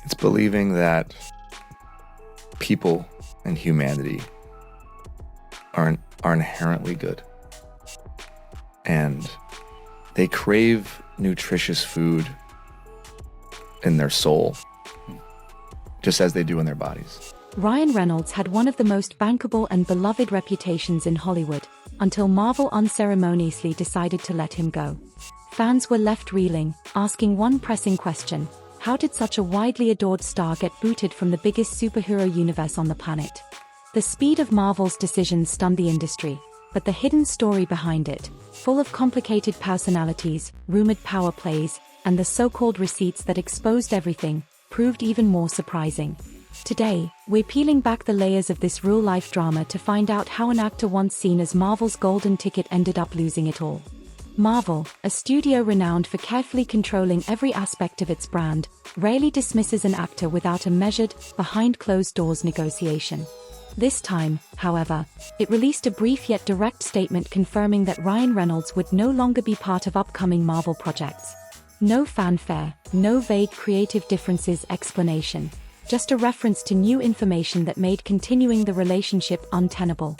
It's believing that people and humanity are inherently good. And they crave nutritious food in their soul, just as they do in their bodies. Ryan Reynolds had one of the most bankable and beloved reputations in Hollywood, until Marvel unceremoniously decided to let him go. Fans were left reeling, asking one pressing question: how did such a widely adored star get booted from the biggest superhero universe on the planet? The speed of Marvel's decisions stunned the industry, but the hidden story behind it, full of complicated personalities, rumored power plays, and the so-called receipts that exposed everything, proved even more surprising. Today, we're peeling back the layers of this real-life drama to find out how an actor once seen as Marvel's golden ticket ended up losing it all. Marvel, a studio renowned for carefully controlling every aspect of its brand, rarely dismisses an actor without a measured, behind-closed-doors negotiation. This time, however, it released a brief yet direct statement confirming that Ryan Reynolds would no longer be part of upcoming Marvel projects. No fanfare, no vague creative differences explanation, just a reference to new information that made continuing the relationship untenable.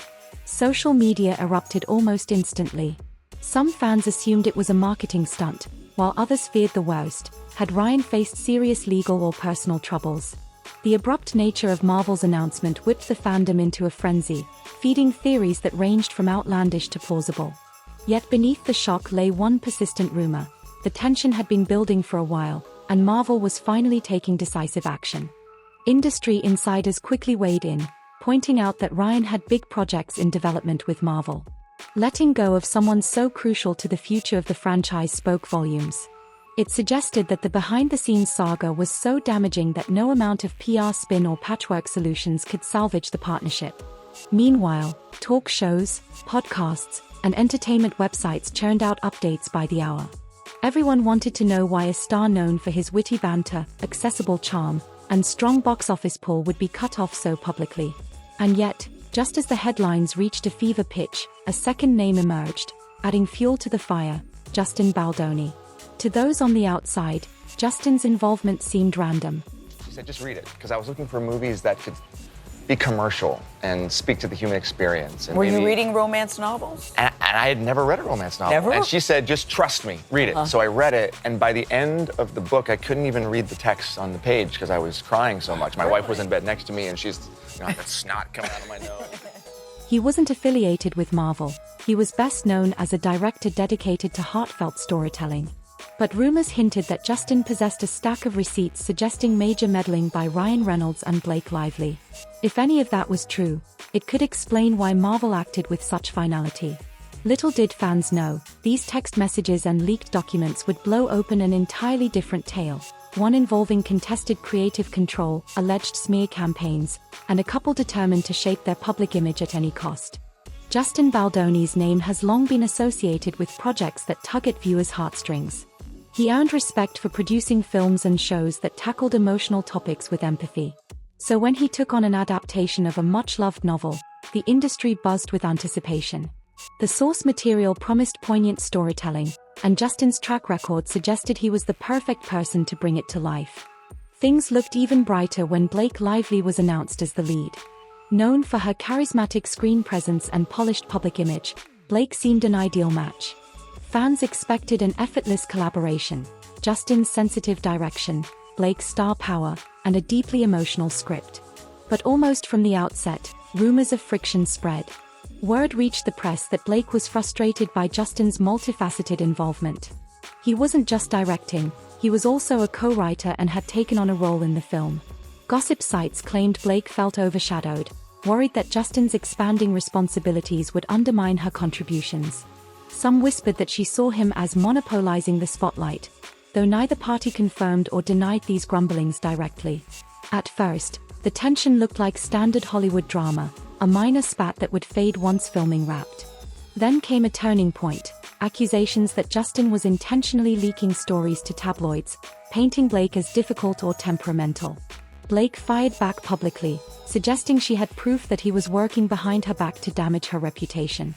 Social media erupted almost instantly. Some fans assumed it was a marketing stunt, while others feared the worst. Had Ryan faced serious legal or personal troubles? The abrupt nature of Marvel's announcement whipped the fandom into a frenzy, feeding theories that ranged from outlandish to plausible. Yet beneath the shock lay one persistent rumor. The tension had been building for a while, and Marvel was finally taking decisive action. Industry insiders quickly weighed in, pointing out that Ryan had big projects in development with Marvel. Letting go of someone so crucial to the future of the franchise spoke volumes. It suggested that the behind-the-scenes saga was so damaging that no amount of PR spin or patchwork solutions could salvage the partnership. Meanwhile, talk shows, podcasts, and entertainment websites churned out updates by the hour. Everyone wanted to know why a star known for his witty banter, accessible charm, and strong box office pull would be cut off so publicly. And yet, just as the headlines reached a fever pitch, a second name emerged, adding fuel to the fire: Justin Baldoni. To those on the outside, Justin's involvement seemed random. She said, just read it, because I was looking for movies that could be commercial and speak to the human experience. And were you reading romance novels? And I had never read a romance novel. Never? And she said, just trust me, read it. So I read it, and by the end of the book, I couldn't even read the text on the page because I was crying so much. My wife was in bed next to me, and she's got that snot coming out of my nose. He wasn't affiliated with Marvel. He was best known as a director dedicated to heartfelt storytelling. But rumors hinted that Justin possessed a stack of receipts suggesting major meddling by Ryan Reynolds and Blake Lively. If any of that was true, it could explain why Marvel acted with such finality. Little did fans know, these text messages and leaked documents would blow open an entirely different tale, one involving contested creative control, alleged smear campaigns, and a couple determined to shape their public image at any cost. Justin Baldoni's name has long been associated with projects that tug at viewers' heartstrings. He earned respect for producing films and shows that tackled emotional topics with empathy. So when he took on an adaptation of a much-loved novel, the industry buzzed with anticipation. The source material promised poignant storytelling, and Justin's track record suggested he was the perfect person to bring it to life. Things looked even brighter when Blake Lively was announced as the lead. Known for her charismatic screen presence and polished public image, Blake seemed an ideal match. Fans expected an effortless collaboration: Justin's sensitive direction, Blake's star power, and a deeply emotional script. But almost from the outset, rumors of friction spread. Word reached the press that Blake was frustrated by Justin's multifaceted involvement. He wasn't just directing, he was also a co-writer and had taken on a role in the film. Gossip sites claimed Blake felt overshadowed, worried that Justin's expanding responsibilities would undermine her contributions. Some whispered that she saw him as monopolizing the spotlight, though neither party confirmed or denied these grumblings directly. At first, the tension looked like standard Hollywood drama, a minor spat that would fade once filming wrapped. Then came a turning point: accusations that Justin was intentionally leaking stories to tabloids, painting Blake as difficult or temperamental. Blake fired back publicly, suggesting she had proof that he was working behind her back to damage her reputation.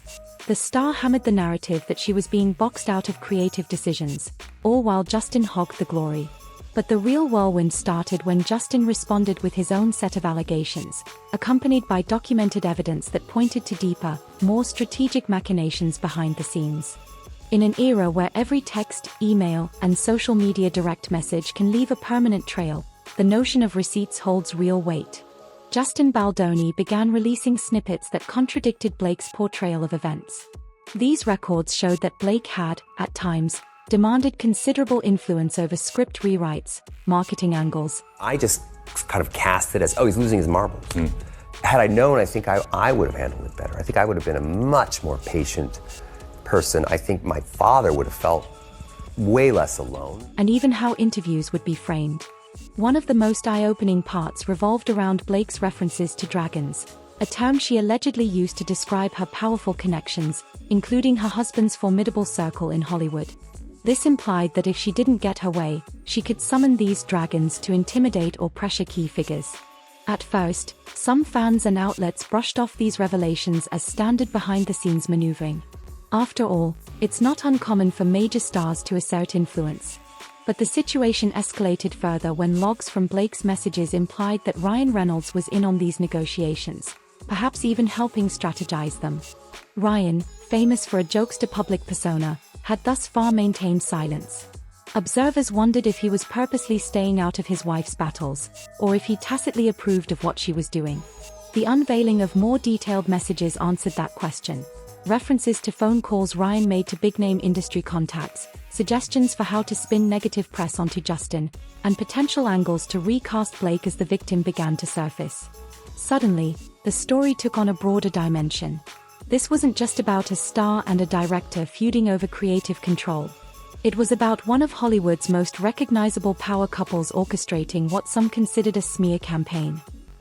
The star hammered the narrative that she was being boxed out of creative decisions, all while Justin hogged the glory. But the real whirlwind started when Justin responded with his own set of allegations, accompanied by documented evidence that pointed to deeper, more strategic machinations behind the scenes. In an era where every text, email, and social media direct message can leave a permanent trail, the notion of receipts holds real weight. Justin Baldoni began releasing snippets that contradicted Blake's portrayal of events. These records showed that Blake had, at times, demanded considerable influence over script rewrites, marketing angles. I just kind of cast it as, oh, he's losing his marbles. Had I known, I think I would have handled it better. I think I would have been a much more patient person. I think my father would have felt way less alone. And even how interviews would be framed. One of the most eye-opening parts revolved around Blake's references to dragons, a term she allegedly used to describe her powerful connections, including her husband's formidable circle in Hollywood. This implied that if she didn't get her way, she could summon these dragons to intimidate or pressure key figures. At first, some fans and outlets brushed off these revelations as standard behind-the-scenes maneuvering. After all, it's not uncommon for major stars to assert influence. But the situation escalated further when logs from Blake's messages implied that Ryan Reynolds was in on these negotiations, perhaps even helping strategize them. Ryan, famous for a jokester-public persona, had thus far maintained silence. Observers wondered if he was purposely staying out of his wife's battles, or if he tacitly approved of what she was doing. The unveiling of more detailed messages answered that question. References to phone calls Ryan made to big-name industry contacts, suggestions for how to spin negative press onto Justin, and potential angles to recast Blake as the victim began to surface. Suddenly, the story took on a broader dimension. This wasn't just about a star and a director feuding over creative control. It was about one of Hollywood's most recognizable power couples orchestrating what some considered a smear campaign.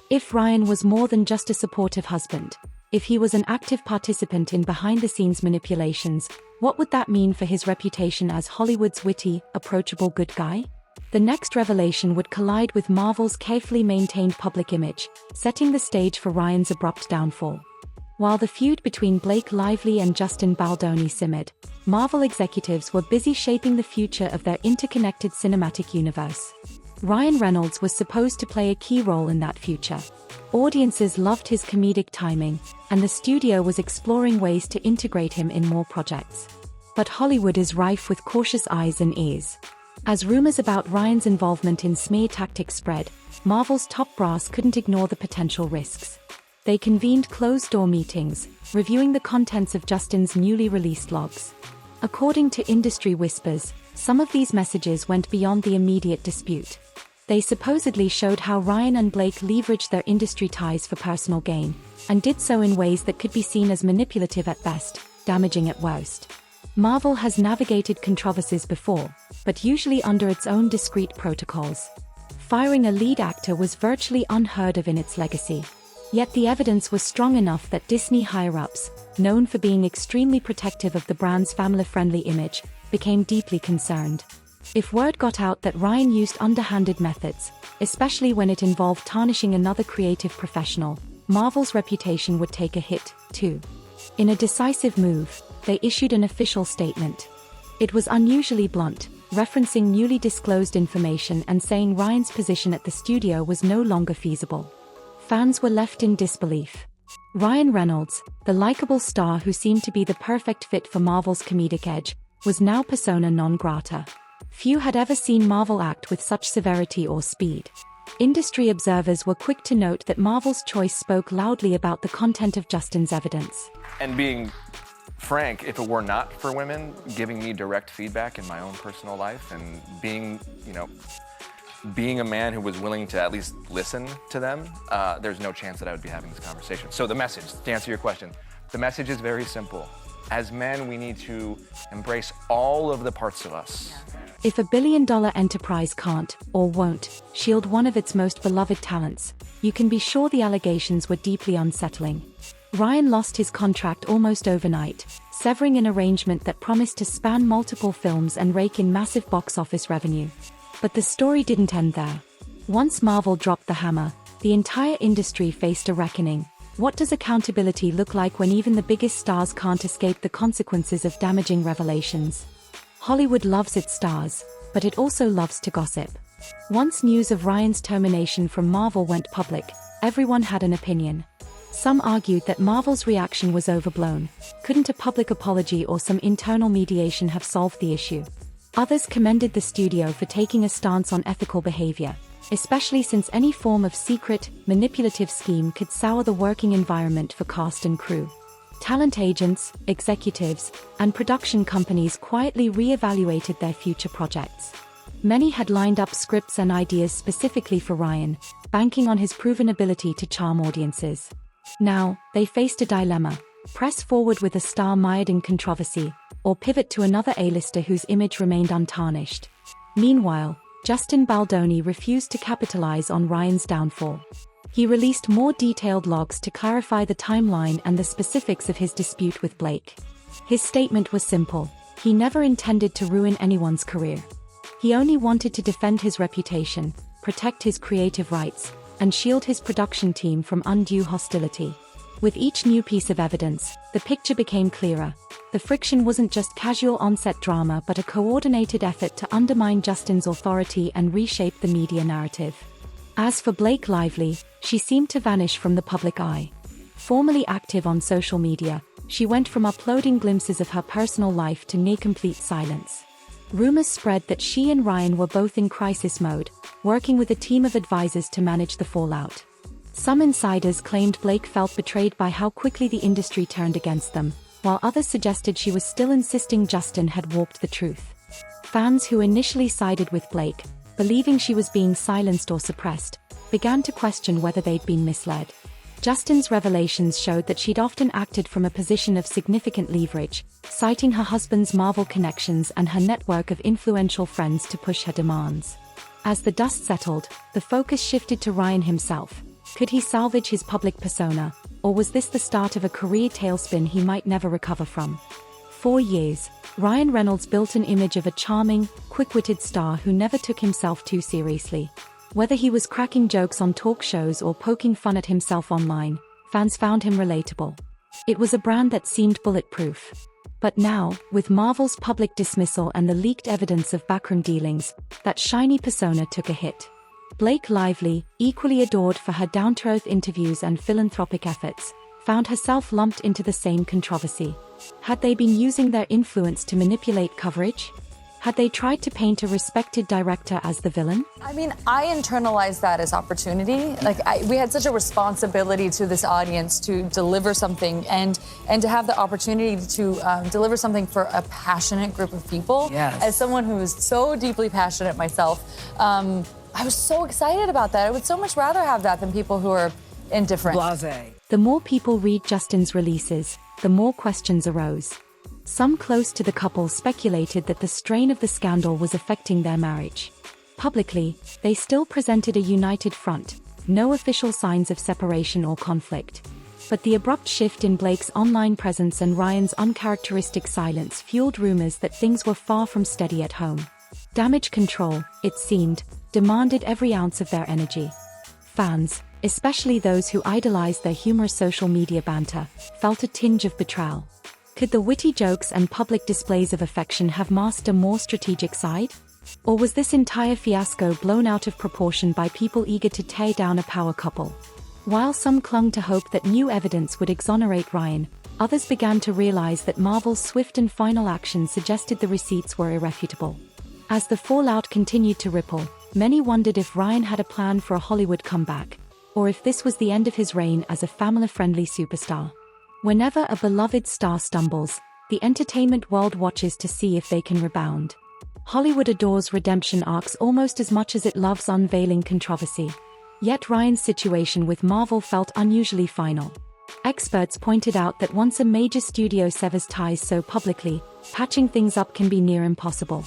If Ryan was more than just a supportive husband, if he was an active participant in behind-the-scenes manipulations, what would that mean for his reputation as Hollywood's witty, approachable good guy? The next revelation would collide with Marvel's carefully maintained public image, setting the stage for Ryan's abrupt downfall. While the feud between Blake Lively and Justin Baldoni simmered, Marvel executives were busy shaping the future of their interconnected cinematic universe. Ryan Reynolds was supposed to play a key role in that future. Audiences loved his comedic timing, and the studio was exploring ways to integrate him in more projects. But Hollywood is rife with cautious eyes and ears. As rumors about Ryan's involvement in smear tactics spread, Marvel's top brass couldn't ignore the potential risks. They convened closed-door meetings, reviewing the contents of Justin's newly released logs. According to industry whispers, some of these messages went beyond the immediate dispute. They supposedly showed how Ryan and Blake leveraged their industry ties for personal gain, and did so in ways that could be seen as manipulative at best, damaging at worst. Marvel has navigated controversies before, but usually under its own discreet protocols. Firing a lead actor was virtually unheard of in its legacy. Yet the evidence was strong enough that Disney higher-ups, known for being extremely protective of the brand's family-friendly image, became deeply concerned. If word got out that Ryan used underhanded methods, especially when it involved tarnishing another creative professional, Marvel's reputation would take a hit, too. In a decisive move, they issued an official statement. It was unusually blunt, referencing newly disclosed information and saying Ryan's position at the studio was no longer feasible. Fans were left in disbelief. Ryan Reynolds, the likable star who seemed to be the perfect fit for Marvel's comedic edge, was now persona non grata. Few had ever seen Marvel act with such severity or speed. Industry observers were quick to note that Marvel's choice spoke loudly about the content of Justin's evidence. And being frank, if it were not for women giving me direct feedback in my own personal life and being a man who was willing to at least listen to them, there's no chance that I would be having this conversation. So the message, to answer your question, the message is very simple. As men, we need to embrace all of the parts of us. If a billion-dollar enterprise can't, or won't, shield one of its most beloved talents, you can be sure the allegations were deeply unsettling. Ryan lost his contract almost overnight, severing an arrangement that promised to span multiple films and rake in massive box office revenue. But the story didn't end there. Once Marvel dropped the hammer, the entire industry faced a reckoning. What does accountability look like when even the biggest stars can't escape the consequences of damaging revelations? Hollywood loves its stars, but it also loves to gossip. Once news of Ryan's termination from Marvel went public, everyone had an opinion. Some argued that Marvel's reaction was overblown. Couldn't a public apology or some internal mediation have solved the issue? Others commended the studio for taking a stance on ethical behavior, especially since any form of secret, manipulative scheme could sour the working environment for cast and crew. Talent agents, executives, and production companies quietly re-evaluated their future projects. Many had lined up scripts and ideas specifically for Ryan, banking on his proven ability to charm audiences. Now, they faced a dilemma: press forward with a star mired in controversy, or pivot to another A-lister whose image remained untarnished. Meanwhile, Justin Baldoni refused to capitalize on Ryan's downfall. He released more detailed logs to clarify the timeline and the specifics of his dispute with Blake. His statement was simple: he never intended to ruin anyone's career. He only wanted to defend his reputation, protect his creative rights, and shield his production team from undue hostility. With each new piece of evidence, the picture became clearer. The friction wasn't just casual on-set drama but a coordinated effort to undermine Justin's authority and reshape the media narrative. As for Blake Lively, she seemed to vanish from the public eye. Formerly active on social media, she went from uploading glimpses of her personal life to near-complete silence. Rumors spread that she and Ryan were both in crisis mode, working with a team of advisors to manage the fallout. Some insiders claimed Blake felt betrayed by how quickly the industry turned against them, while others suggested she was still insisting Justin had warped the truth. Fans who initially sided with Blake, believing she was being silenced or suppressed, began to question whether they'd been misled. Justin's revelations showed that she'd often acted from a position of significant leverage, citing her husband's Marvel connections and her network of influential friends to push her demands. As the dust settled, the focus shifted to Ryan himself. Could he salvage his public persona, or was this the start of a career tailspin he might never recover from? For years, Ryan Reynolds built an image of a charming, quick-witted star who never took himself too seriously. Whether he was cracking jokes on talk shows or poking fun at himself online, fans found him relatable. It was a brand that seemed bulletproof. But now, with Marvel's public dismissal and the leaked evidence of backroom dealings, that shiny persona took a hit. Blake Lively, equally adored for her down-to-earth interviews and philanthropic efforts, found herself lumped into the same controversy. Had they been using their influence to manipulate coverage? Had they tried to paint a respected director as the villain? I mean, I internalized that as opportunity. We had such a responsibility to this audience to deliver something and to have the opportunity to deliver something for a passionate group of people. Yes. As someone who is so deeply passionate myself, I was so excited about that. I would so much rather have that than people who are indifferent. Blasé. The more people read Justin's releases, the more questions arose. Some close to the couple speculated that the strain of the scandal was affecting their marriage. Publicly, they still presented a united front, no official signs of separation or conflict. But the abrupt shift in Blake's online presence and Ryan's uncharacteristic silence fueled rumors that things were far from steady at home. Damage control, it seemed, demanded every ounce of their energy. Fans, especially those who idolized their humorous social media banter, felt a tinge of betrayal. Could the witty jokes and public displays of affection have masked a more strategic side? Or was this entire fiasco blown out of proportion by people eager to tear down a power couple? While some clung to hope that new evidence would exonerate Ryan, others began to realize that Marvel's swift and final action suggested the receipts were irrefutable. As the fallout continued to ripple, many wondered if Ryan had a plan for a Hollywood comeback, or if this was the end of his reign as a family-friendly superstar. Whenever a beloved star stumbles, the entertainment world watches to see if they can rebound. Hollywood adores redemption arcs almost as much as it loves unveiling controversy. Yet Ryan's situation with Marvel felt unusually final. Experts pointed out that once a major studio severs ties so publicly, patching things up can be near impossible.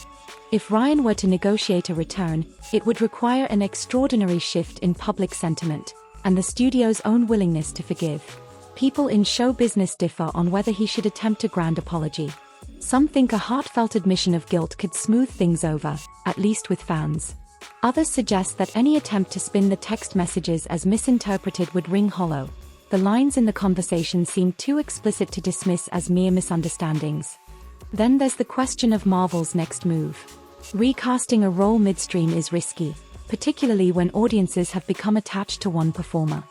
If Ryan were to negotiate a return, it would require an extraordinary shift in public sentiment, and the studio's own willingness to forgive. People in show business differ on whether he should attempt a grand apology. Some think a heartfelt admission of guilt could smooth things over, at least with fans. Others suggest that any attempt to spin the text messages as misinterpreted would ring hollow. The lines in the conversation seem too explicit to dismiss as mere misunderstandings. Then there's the question of Marvel's next move. Recasting a role midstream is risky, particularly when audiences have become attached to one performer.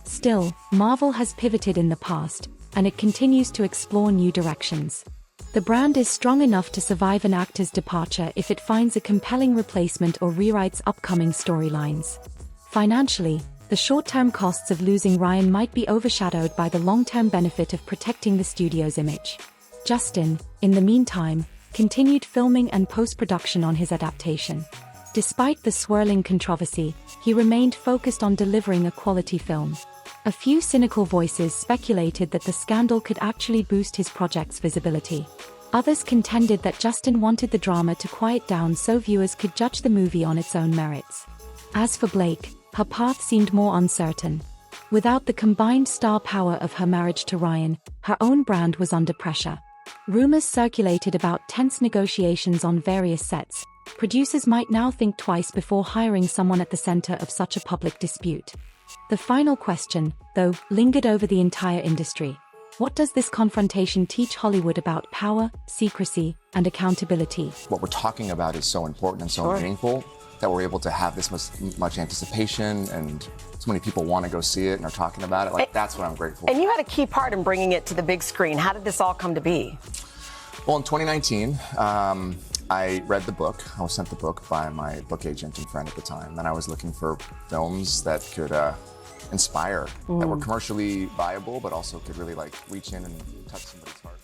Still, Marvel has pivoted in the past, and it continues to explore new directions. The brand is strong enough to survive an actor's departure if it finds a compelling replacement or rewrites upcoming storylines. Financially, the short-term costs of losing Ryan might be overshadowed by the long-term benefit of protecting the studio's image. Justin, in the meantime, continued filming and post-production on his adaptation. Despite the swirling controversy, he remained focused on delivering a quality film. A few cynical voices speculated that the scandal could actually boost his project's visibility. Others contended that Justin wanted the drama to quiet down so viewers could judge the movie on its own merits. As for Blake, her path seemed more uncertain. Without the combined star power of her marriage to Ryan, her own brand was under pressure. Rumors circulated about tense negotiations on various sets. Producers might now think twice before hiring someone at the center of such a public dispute. The final question, though, lingered over the entire industry. What does this confrontation teach Hollywood about power, secrecy, and accountability? What we're talking about is so important and so meaningful that we're able to have this much anticipation, and so many people want to go see it and are talking about it. That's what I'm grateful for. And you had a key part in bringing it to the big screen. How did this all come to be? Well, in 2019, I read the book. I was sent the book by my book agent and friend at the time, and I was looking for films that could inspire, that were commercially viable, but also could really reach in and touch somebody's heart.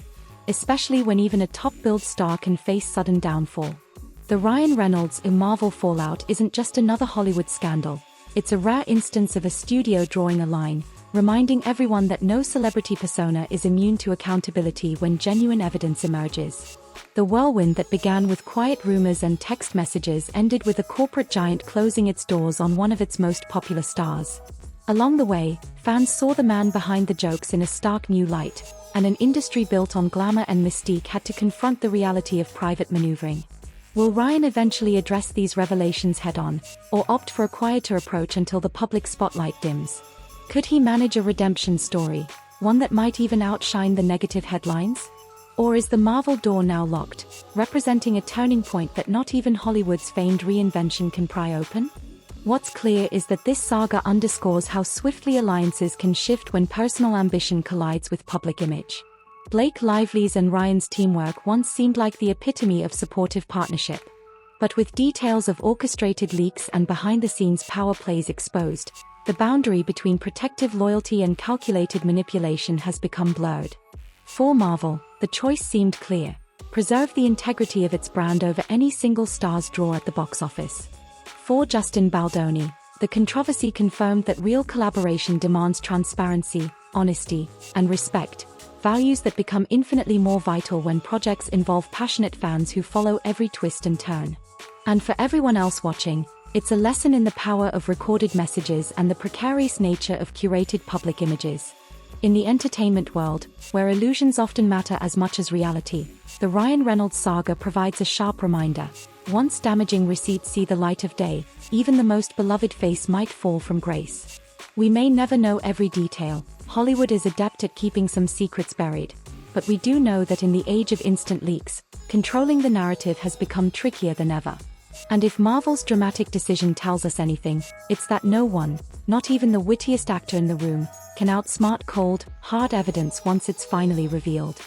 Especially when even a top-billed star can face sudden downfall. The Ryan Reynolds in Marvel fallout isn't just another Hollywood scandal. It's a rare instance of a studio drawing a line, reminding everyone that no celebrity persona is immune to accountability when genuine evidence emerges. The whirlwind that began with quiet rumors and text messages ended with a corporate giant closing its doors on one of its most popular stars. Along the way, fans saw the man behind the jokes in a stark new light, and an industry built on glamour and mystique had to confront the reality of private maneuvering. Will Ryan eventually address these revelations head-on, or opt for a quieter approach until the public spotlight dims? Could he manage a redemption story, one that might even outshine the negative headlines? Or is the Marvel door now locked, representing a turning point that not even Hollywood's famed reinvention can pry open? What's clear is that this saga underscores how swiftly alliances can shift when personal ambition collides with public image. Blake Lively's and Ryan's teamwork once seemed like the epitome of supportive partnership. But with details of orchestrated leaks and behind-the-scenes power plays exposed, the boundary between protective loyalty and calculated manipulation has become blurred. For Marvel, the choice seemed clear: preserve the integrity of its brand over any single star's draw at the box office. For Justin Baldoni, the controversy confirmed that real collaboration demands transparency, honesty, and respect, values that become infinitely more vital when projects involve passionate fans who follow every twist and turn. And for everyone else watching, it's a lesson in the power of recorded messages and the precarious nature of curated public images. In the entertainment world, where illusions often matter as much as reality, the Ryan Reynolds saga provides a sharp reminder. Once damaging receipts see the light of day, even the most beloved face might fall from grace. We may never know every detail. Hollywood is adept at keeping some secrets buried. But we do know that in the age of instant leaks, controlling the narrative has become trickier than ever. And if Marvel's dramatic decision tells us anything, it's that no one, not even the wittiest actor in the room, can outsmart cold, hard evidence once it's finally revealed.